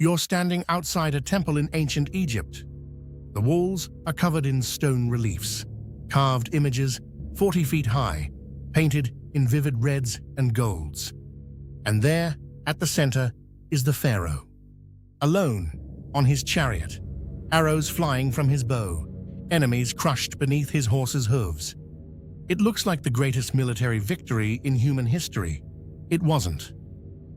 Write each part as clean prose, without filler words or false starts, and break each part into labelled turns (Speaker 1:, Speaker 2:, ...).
Speaker 1: You're standing outside a temple in ancient Egypt. The walls are covered in stone reliefs, carved images 40 feet high, painted in vivid reds and golds. And there, at the center, is the Pharaoh. Alone, on his chariot, arrows flying from his bow, enemies crushed beneath his horse's hooves. It looks like the greatest military victory in human history. It wasn't.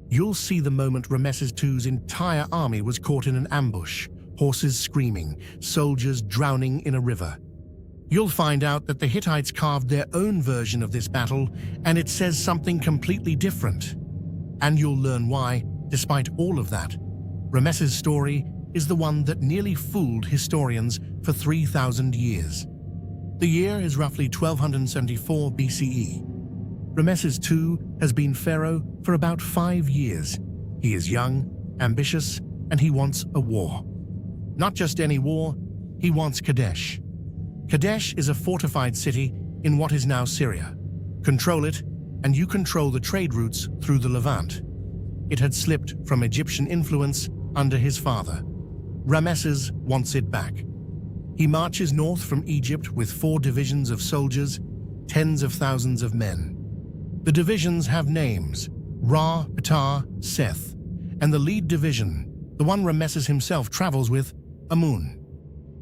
Speaker 1: You'll see the moment Ramesses II's entire army was caught in an ambush, horses screaming, soldiers drowning in a river. You'll find out that the Hittites carved their own version of this battle, and it says something completely different. And you'll learn why, despite all of that, Ramesses' story is the one that nearly fooled historians for 3,000 years. The year is roughly 1274 BCE. Ramesses II has been pharaoh for about 5 years. He is young, ambitious, and he wants a war. Not just any war, he wants Kadesh. Kadesh is a fortified city in what is now Syria. Control it, and you control the trade routes through the Levant. It had slipped from Egyptian influence under his father. Ramesses wants it back. He marches north from Egypt with 4 divisions of soldiers, tens of thousands of men. The divisions have names: Ra, Ptah, Seth, and the lead division, the one Ramesses himself travels with, Amun.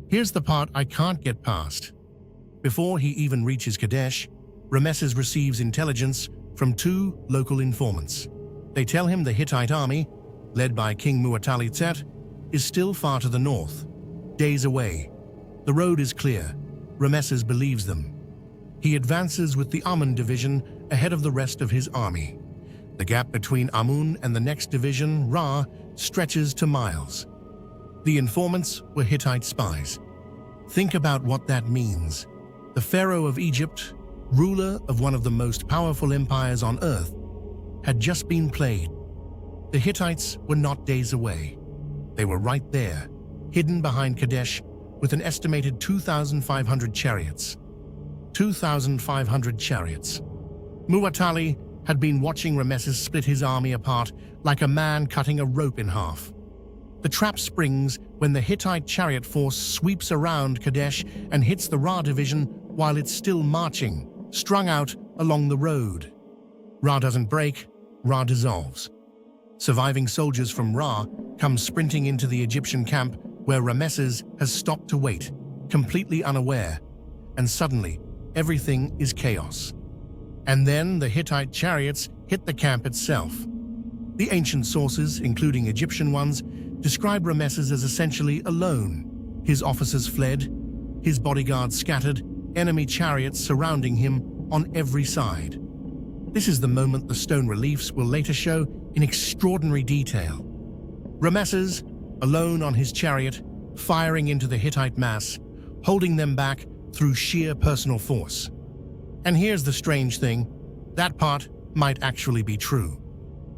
Speaker 1: Here's the part I can't get past. Before he even reaches Kadesh, Ramesses receives intelligence from 2 local informants. They tell him the Hittite army, led by King Muwatalli is still far to the north, days away. The road is clear. Ramesses believes them. He advances with the Amun division ahead of the rest of his army. The gap between Amun and the next division, Ra, stretches to miles. The informants were Hittite spies. Think about what that means. The Pharaoh of Egypt, ruler of one of the most powerful empires on earth, had just been played. The Hittites were not days away. They were right there, hidden behind Kadesh, with an estimated 2,500 chariots. 2,500 chariots. Muwatalli had been watching Ramesses split his army apart like a man cutting a rope in half. The trap springs when the Hittite chariot force sweeps around Kadesh and hits the Ra division while it's still marching, strung out along the road. Ra doesn't break, Ra dissolves. Surviving soldiers from Ra come sprinting into the Egyptian camp where Ramesses has stopped to wait, completely unaware, and suddenly everything is chaos. And then the Hittite chariots hit the camp itself. The ancient sources, including Egyptian ones, describe Ramesses as essentially alone. His officers fled, his bodyguards scattered, enemy chariots surrounding him on every side. This is the moment the stone reliefs will later show in extraordinary detail. Ramesses, alone on his chariot, firing into the Hittite mass, holding them back through sheer personal force. And here's the strange thing, that part might actually be true.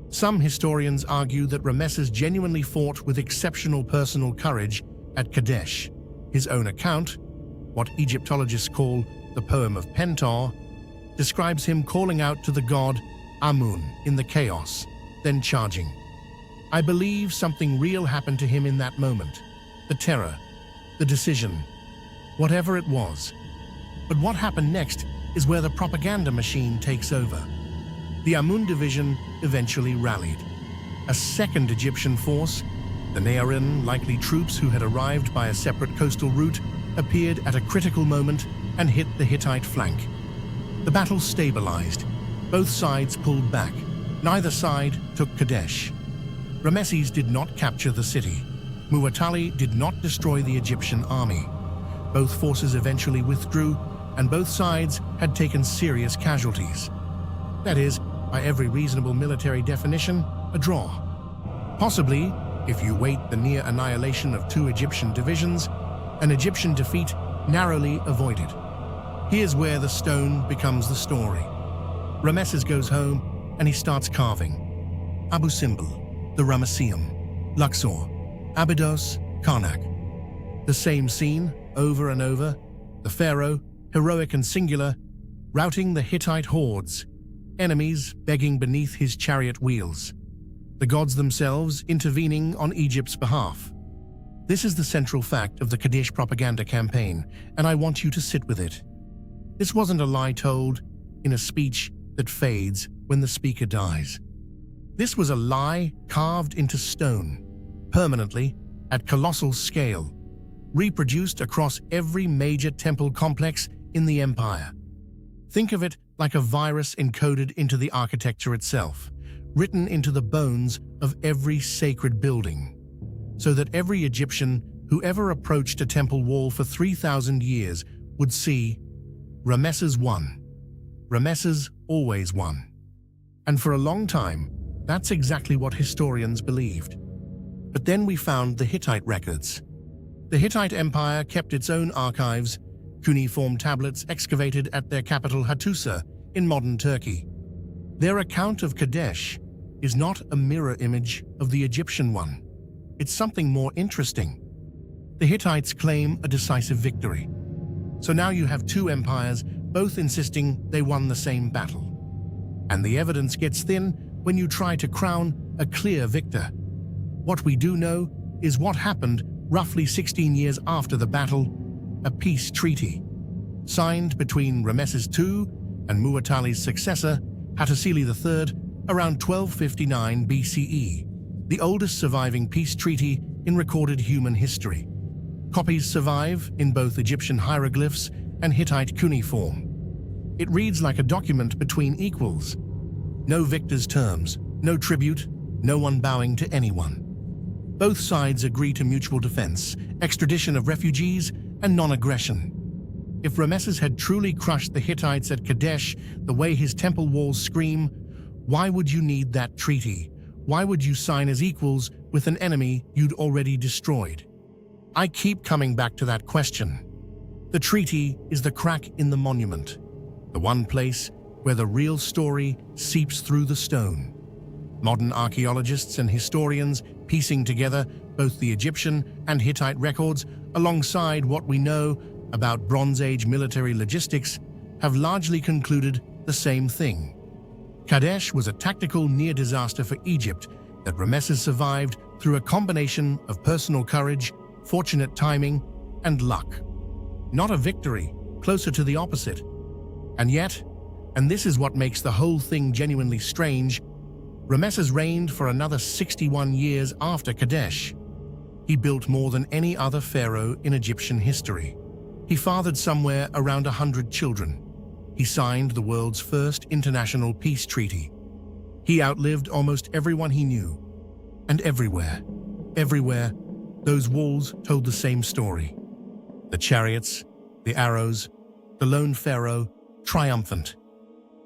Speaker 1: Some historians argue that Ramesses genuinely fought with exceptional personal courage at Kadesh. His own account, what Egyptologists call the Poem of Pentar, describes him calling out to the god Amun in the chaos, then charging. I believe something real happened to him in that moment. The terror, the decision, whatever it was. But what happened next is where the propaganda machine takes over. The Amun division eventually rallied. A second Egyptian force, the Nearin, likely troops who had arrived by a separate coastal route, appeared at a critical moment and hit the Hittite flank. The battle stabilized. Both sides pulled back. Neither side took Kadesh. Ramesses did not capture the city. Muwatalli did not destroy the Egyptian army. Both forces eventually withdrew, and both sides had taken serious casualties. That is, by every reasonable military definition, a draw. Possibly, if you weight the near annihilation of 2 Egyptian divisions, an Egyptian defeat narrowly avoided. Here's where the stone becomes the story. Ramesses goes home and he starts carving. Abu Simbel, the Ramesseum, Luxor, Abydos, Karnak. The same scene, over and over, the pharaoh, heroic and singular, routing the Hittite hordes, enemies begging beneath his chariot wheels. the gods themselves intervening on Egypt's behalf. This is the central fact of the Kadesh propaganda campaign, and I want you to sit with it. This wasn't a lie told in a speech that fades when the speaker dies. This was a lie carved into stone, permanently, at colossal scale, reproduced across every major temple complex in the empire. Think of it like a virus encoded into the architecture itself, written into the bones of every sacred building, so that every Egyptian who ever approached a temple wall for 3,000 years would see Ramesses I. Ramesses always won. And for a long time, that's exactly what historians believed. But then we found the Hittite records. The Hittite Empire kept its own archives, cuneiform tablets excavated at their capital Hattusa in modern Turkey. Their account of Kadesh is not a mirror image of the Egyptian one. It's something more interesting. The Hittites claim a decisive victory. So now you have two empires, both insisting they won the same battle. And the evidence gets thin when you try to crown a clear victor. What we do know is what happened roughly 16 years after the battle, a peace treaty, signed between Ramesses II and Mu'attali's successor, Hattusa III, around 1259 BCE, the oldest surviving peace treaty in recorded human history. Copies survive in both Egyptian hieroglyphs and Hittite cuneiform. It reads like a document between equals. No victor's terms, no tribute, no one bowing to anyone. Both sides agree to mutual defense, extradition of refugees, and non-aggression. If Ramesses had truly crushed the Hittites at Kadesh the way his temple walls scream, why would you need that treaty? Why would you sign as equals with an enemy you'd already destroyed? I keep coming back to that question. The treaty is the crack in the monument, the one place where the real story seeps through the stone. Modern archaeologists and historians, piecing together both the Egyptian and Hittite records alongside what we know about Bronze Age military logistics, have largely concluded the same thing. Kadesh was a tactical near-disaster for Egypt that Ramesses survived through a combination of personal courage, fortunate timing, and luck. Not a victory, closer to the opposite. And yet, and this is what makes the whole thing genuinely strange, Ramesses reigned for another 61 years after Kadesh. He built more than any other pharaoh in Egyptian history. He fathered somewhere around 100 children. He signed the world's first international peace treaty. He outlived almost everyone he knew. And everywhere, those walls told the same story. The chariots, the arrows, the lone pharaoh, triumphant.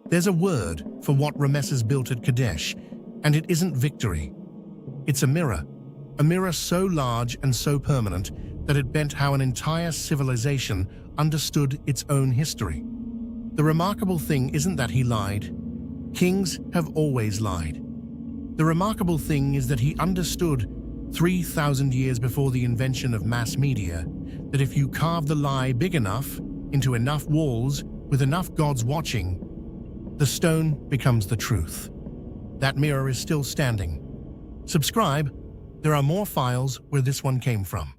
Speaker 1: There's a word for what Ramesses built at Kadesh, and it isn't victory. It's a mirror so large and so permanent that it bent how an entire civilization understood its own history. The remarkable thing isn't that he lied. Kings have always lied. The remarkable thing is that he understood 3,000 years before the invention of mass media that if you carve the lie big enough into enough walls with enough gods watching, the stone becomes the truth. That mirror is still standing. Subscribe. There are more files where this one came from.